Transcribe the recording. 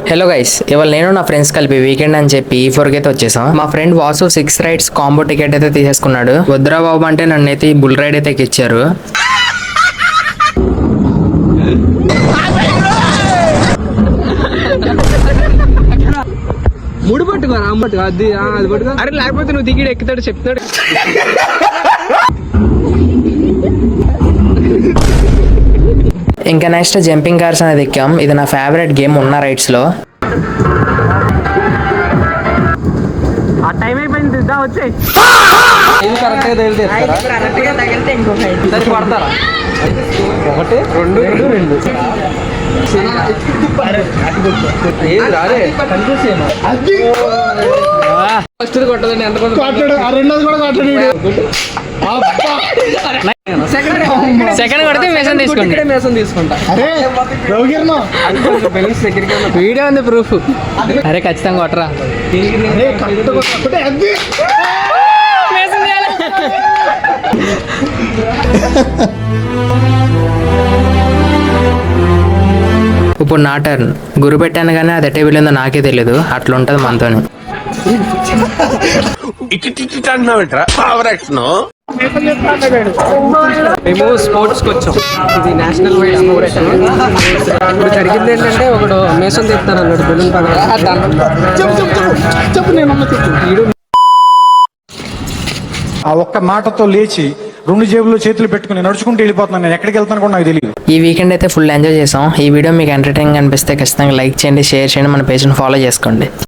Hello guys, ఇవాళ నేను నా ఫ్రెండ్స్ కలిపి వీకెండ్ అని చెప్పి E4 అయితే వచ్చేసాం. మా friend Vasu 6 rides combo ticket అయితే తీసేసుకున్నాడు. వద్దురా బాబు అంటే నన్ను అయితే బుల్ రైడ్ అయితే ఎక్కిచ్చారు. ముడి పట్టుకోరా అమ్మట్టుగా అది పట్టుకో. అరే లేకపోతే నువ్వు దిగిడు ఎక్కుతాడు చెప్తాడు. ఇంకా నెక్స్ట్ జంపింగ్ కార్స్ అనేది ఎక్కాం. ఇది నా ఫేవరెట్ గేమ్ ఉన్న రైడ్స్ లో. టైం అయిపోయింది, వచ్చే పడతారా? 1 2 2 ఫస్ట్ కొట్టదండి. ఎంతమంది సెకండ్ కొడితే మేసం తీసుకుంటా. వీడియో ఉంది ప్రూఫ్. అరే ఖచ్చితంగా కొట్టరా. ఇప్పుడు నా టర్న్. గురి పెట్టాను కానీ అది ఎట్టే వెళ్ళిందో నాకే తెలియదు. అట్లా ఉంటుంది మనతోని. మేము స్పోర్ట్స్ కి వచ్చాం. ఇది నేషనల్ వైడ్ స్పోర్ట్స్. ఇప్పుడు జరిగింది ఏంటంటే ఒకడు మేసం తెస్తాను అన్నాడు బెలూన్ పక్కన. ఆ ఒక్క మాటతో లేచి 2 జేబుల్లో చేతులు పెట్టుకుని నడుచుకుంటూ వెళ్ళిపోతున్నాను. నేను ఎక్కడికి వెళ్తాను కూడా నాకు తెలియదు. ఈ వీకెండ్ అయితే ఫుల్ ఎంజాయ్ చేసాం. ఈ వీడియో మీకు ఎంటర్టైనింగ్ అనిపిస్తే ఖచ్చితంగా లైక్ చేయండి, షేర్ చేయండి, మన పేజ్ని ఫాలో చేసుకోండి.